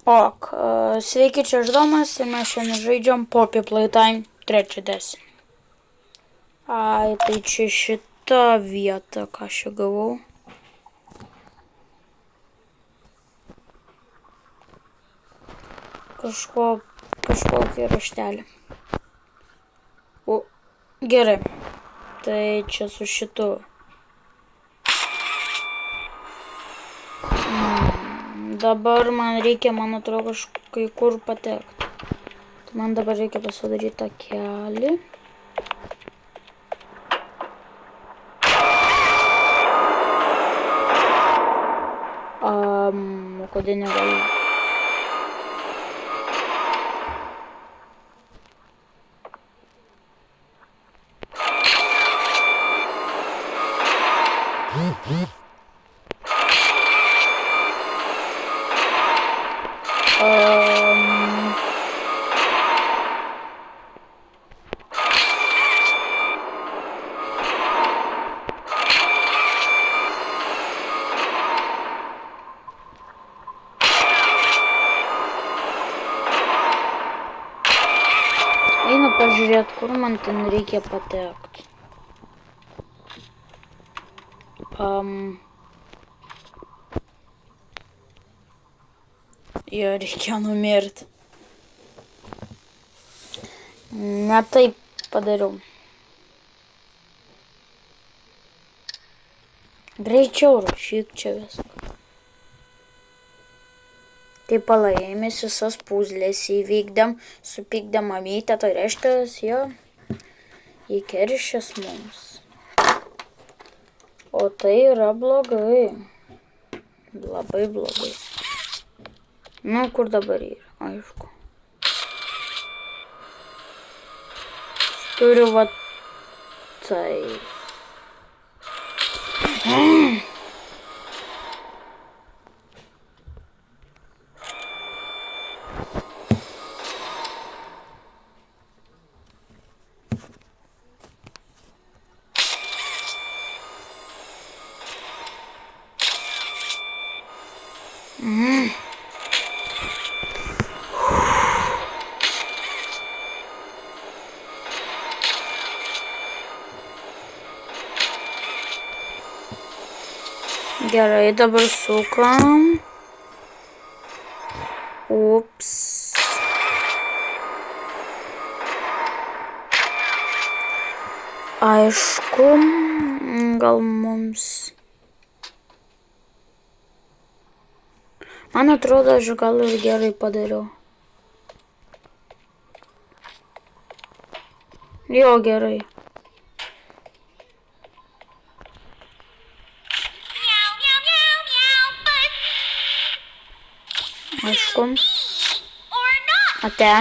Sveiki, čia Ždomas ir mes šiandien žaidžiam Poppy Playtime 3 DS. Tai čia šita vieta, ką aš čia gavau. Kažkokį raštelį. Gerai. Tai čia su šitu. Dabar man reikia, man atrodo, kažkai kur patekti. Tai man dabar reikia pasidaryti tą kelį. Kodėl negaliu? Einu pažiūrėti, kur man ten reikia patekti. Jo reikia numirti. Ne taip padariau. Greičiau rašyk čia viską. Tai palaimės visas puzlės įvykdėm, supykdėm mamytę, tai reiškia, jo, įkeršės mums. O tai yra blogai. Labai blogai. Nu, kur dabar yra, aišku. Turiu va tai. Gerai, dabar sukam. Ups. Aišku, gal mums... Man atrodo, aš gal ir gerai padariau. Jo, gerai. Aišku. Ate.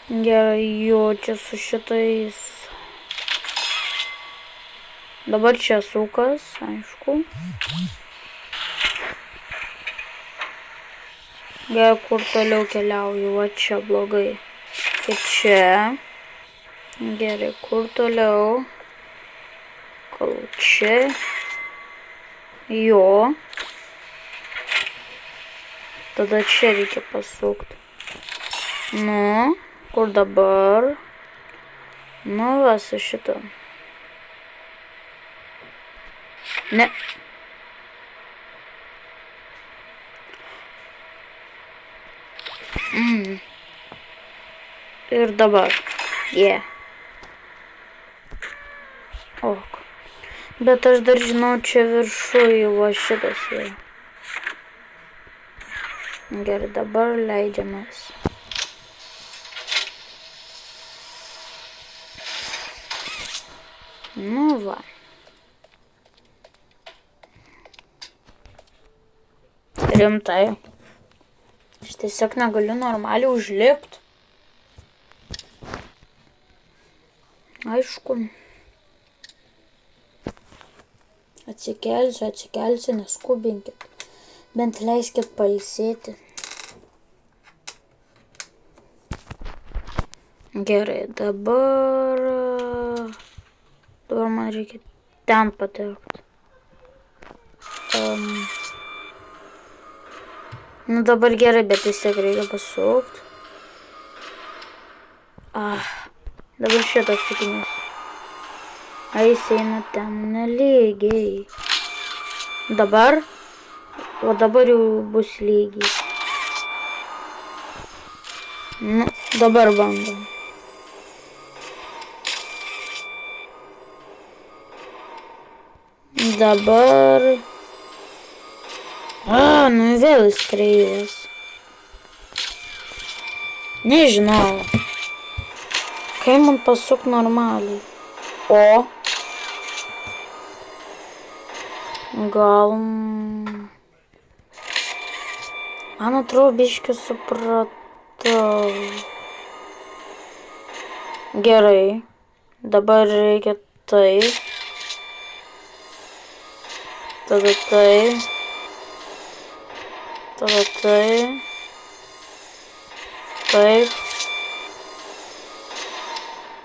Gerai, jo, čia su šitais. Dabar čia sukas, aišku. Gerai, kur toliau keliauju, va čia blogai. Tai čia. Gerai, kur toliau. Kol čia. Jo. Tada čia reikia pasukti. Nu, kur dabar? Nu, va su šito. Ne. Ir dabar. Ok. Bet aš dar žinau, čia viršuje va šitas yra. Gerai, dabar leidžiamės. Nu va. Rimtai. Aš tiesiog negaliu normaliai užlipti. Aišku. Atsikelsiu, neskubinkit. Bent leiskit pailsėti. Gerai, dabar man reikia ten patekti. Nu dabar gerai, bet vis tiek reikia pasukti. Dabar šitas sukinės. Jis eina ten nelygiai. Dabar. O dabar jau bus lygiai. Nu, dabar bandom. Dabar. Nu vėl jis kreivas. Nežinau. Kaip man pasuk normaliai? O. Gal. Man atrodo, biškį supratau. Gerai. Dabar reikia tai. Tada tai. Tada tai. Taip.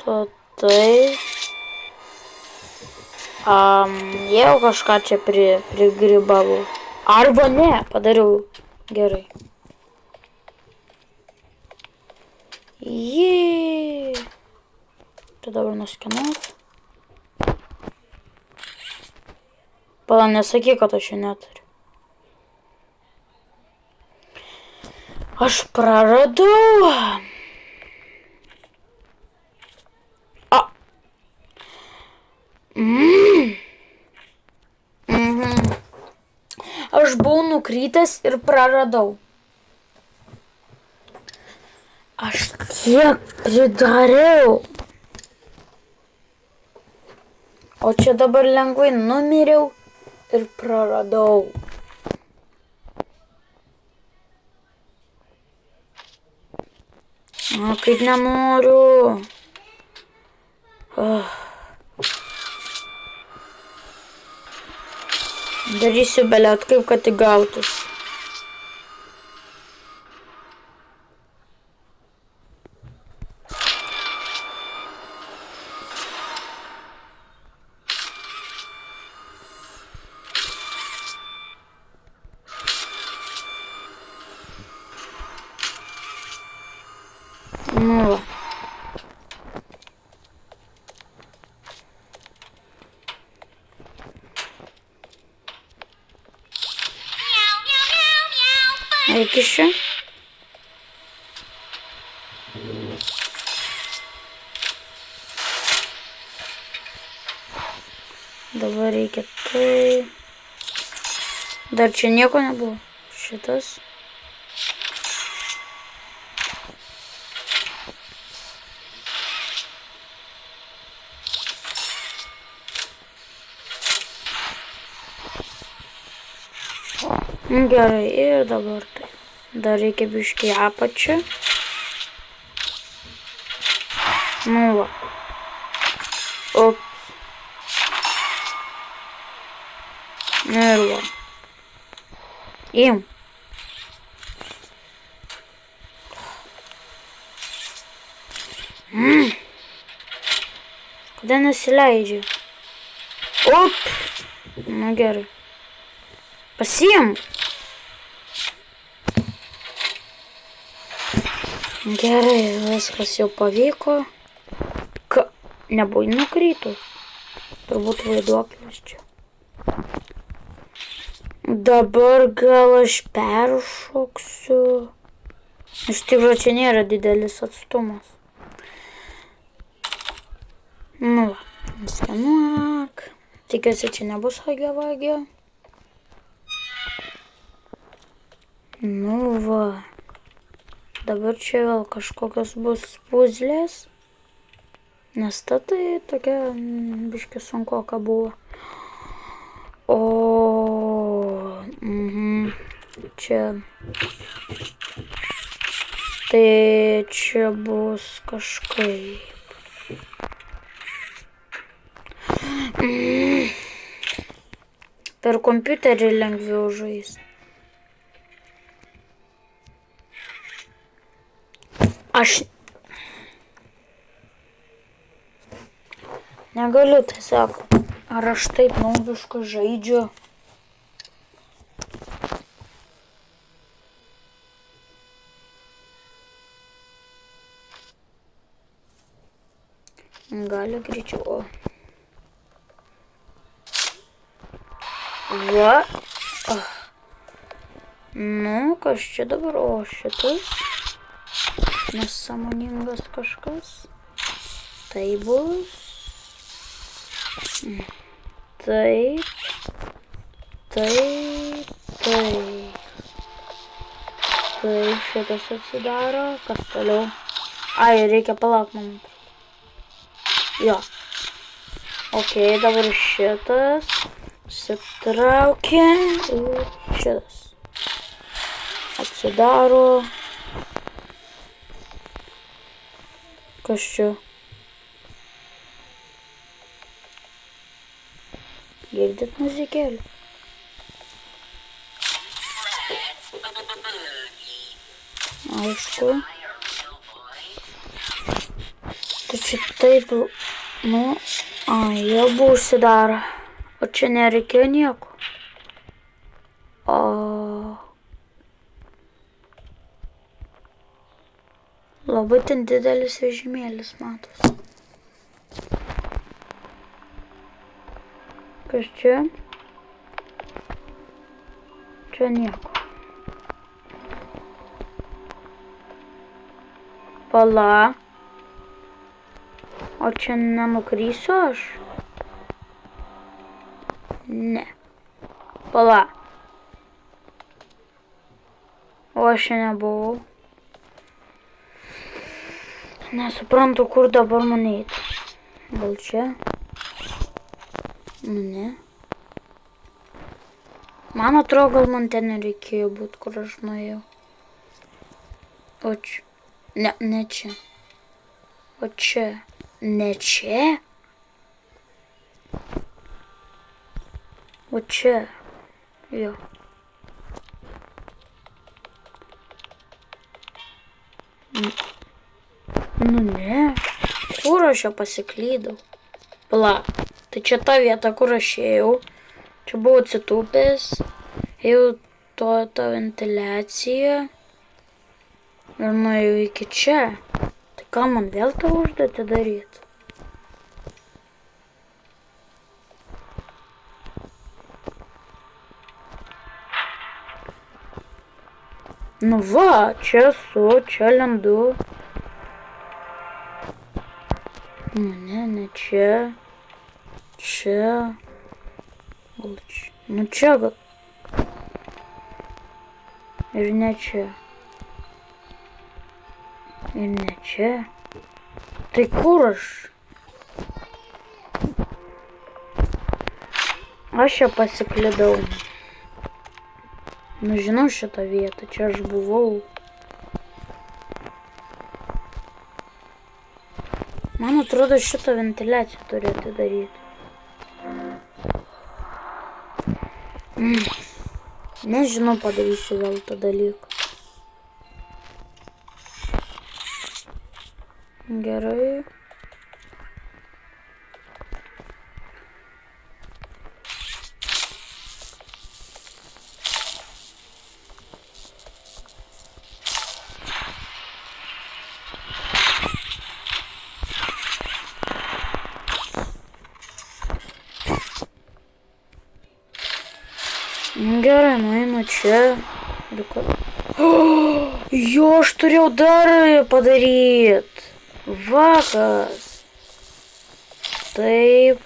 Tada tai. Jau kažką čia prigribavau. Arba ne, padariau gerai. Jee. Tai dabar nuskenuot. Pala, nesakyk, kad aš čia neturiu. Aš praradau. Aš buvau nukrytęs ir praradau. Aš tiek pridariau. O čia dabar lengvai numiriau ir praradau. Kaip nenoriu. Darysiu beliat kaip, kad tik gautus. Nu va. Eik iš čia. Dabar reikia tai. Dar čia nieko nebuvo. Šitas. Gerai, ir dabar tai. Dar reikia biškį apačią. Nu va. Ups. Ir va. Im. Kodėl nesileidžia? Up. Nu gerai. Pasiim. Gerai, viskas jau pavyko. Nebuvai nukrytus. Turbūt vaiduoklis čia. Dabar gal aš peršoksiu. Iš tikrųjų, čia nėra didelis atstumas. Nu va, skenuok. Tikiuosi, čia nebus hagė-vagė. Nu va. Dabar čia vėl kažkokios bus puzlės. Nes ta tai tokia biškį sunkoka buvo. O. Čia. Tai čia bus kažkaip. Per kompiuterį lengviau žaisti. Aš negaliu tiesiog, ar aš taip naudiškai žaidžiu. Gali greičiau. Va. Nu, kas čia dabar? O, šitas. Nesąmoningas kažkas. Tai bus. Taip. Taip. Taip. Tai šitas atsidaro. Kas toliau? Ai, reikia palauk man. Jo. Ok, dabar šitas. Sitraukiam. Ir šitas. Atsidaro. Kas čia? Girdit muzikėlį? Aišku. Tai čia taip, nu, jie buvo užsidaro. O čia nereikėjo nieko. Labai ten didelis vežimėlis matos. Kas čia? Čia nieko. Pala. O čia nenukrysiu aš? Ne. Pala. O aš čia nebuvau. Nesuprantu, kur dabar man eiti. Gal čia? Nu, ne. Man atrodo, gal man ten nereikėjo būti, kur aš nuėjau. O čia. Ne čia. O čia. Ne čia? O čia. Jo. Nu ne. Kur aš čia pasiklydau? Pala. Tai čia ta vieta, kur aš ėjau. Čia buvau atsitūpęs. Ėjau tą ventiliaciją. Ir nuėjau iki čia. Tai ką man vėl tą užduotį daryti? Nu va, čia esu, čia lendu. Ne čia. Čia. Gal čia. Nu čia gal. Ir ne čia. Ir ne čia. Tai kur aš? Aš čia pasiklydau. Nu žinau šitą vietą, čia aš buvau. Man atrodo, šitą ventiliaciją turėtų daryti. Nežinau, padarysiu vėl tą dalyką. Gerai. Gerai, nueinu čia. Jo, aš turėjau dar padaryti. Vakas. Taip.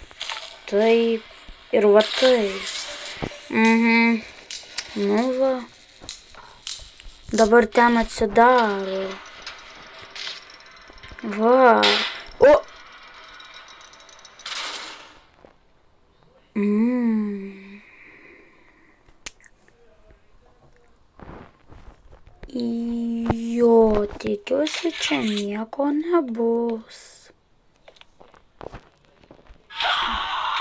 Taip. Ir va taip. Nu va. Dabar ten atsidaro. Va. O. Jo, tikiuosi, čia nieko nebus.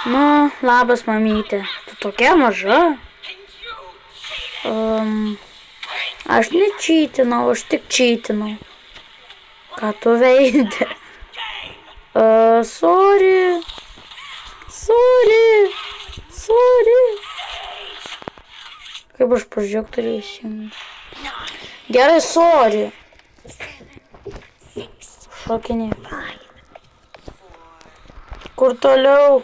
Nu, labas, mamytė. Tu tokia maža? Aš nečytinau, aš tik čytinau. Ką tu veidi? Sorry. Kaip aš prožektorių įsijungiu? Gerai, sorry. Šokinė. Kur toliau?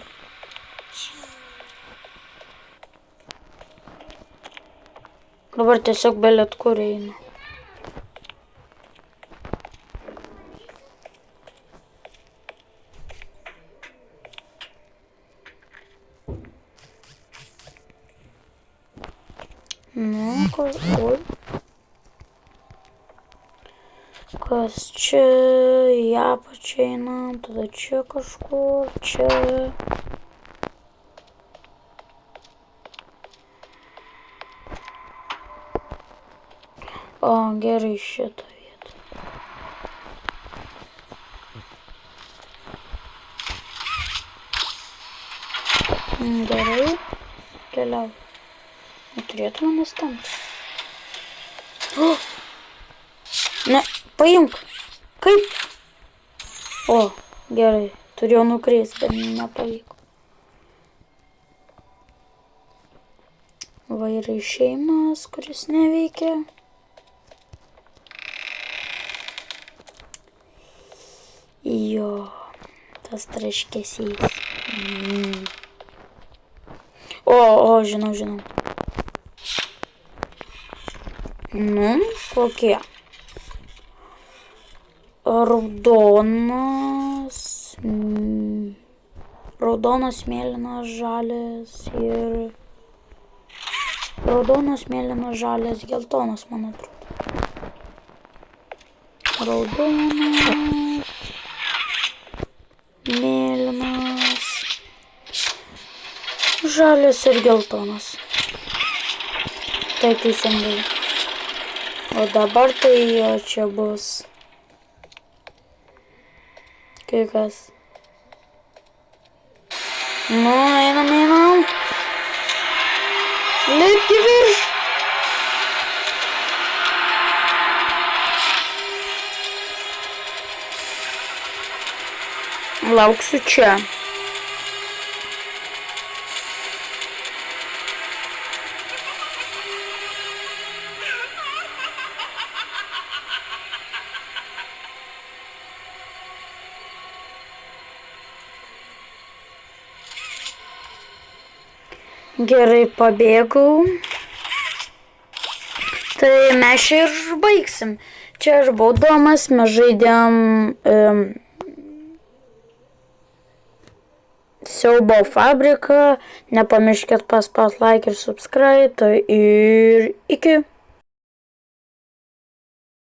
Dabar tiesiog belet kur einu. Nu, oi. Kas čia? Į apačią einam, tada čia kažkur, čia. O, gerai šitą vietą. Gerai. Keliau. Neturėtų manęs tempti. Ne, paimk. Kaip? O, gerai. Turėjau nukrist, bet nepavyko. Va yra išėjimas, kuris neveikia. Jo, tas traškesys. O, žinau. Nu, kokie? Raudonas, mėlynas, žalias ir... Raudonas, mėlynas, žalias, geltonas, man atrodo. Raudonas, mėlynas, žalias ir geltonas. Tai teisingai. O dabar tai jo čia bus. Kai kas. Nu, einam. Lipk į virš. Lauksiu čia. Gerai, pabėgau. Tai mes čia ir baigsim. Čia aš buvau Domas, mes žaidėm Siaubo fabriką. Nepamirškit paspaust like ir subscribe. Tai ir iki.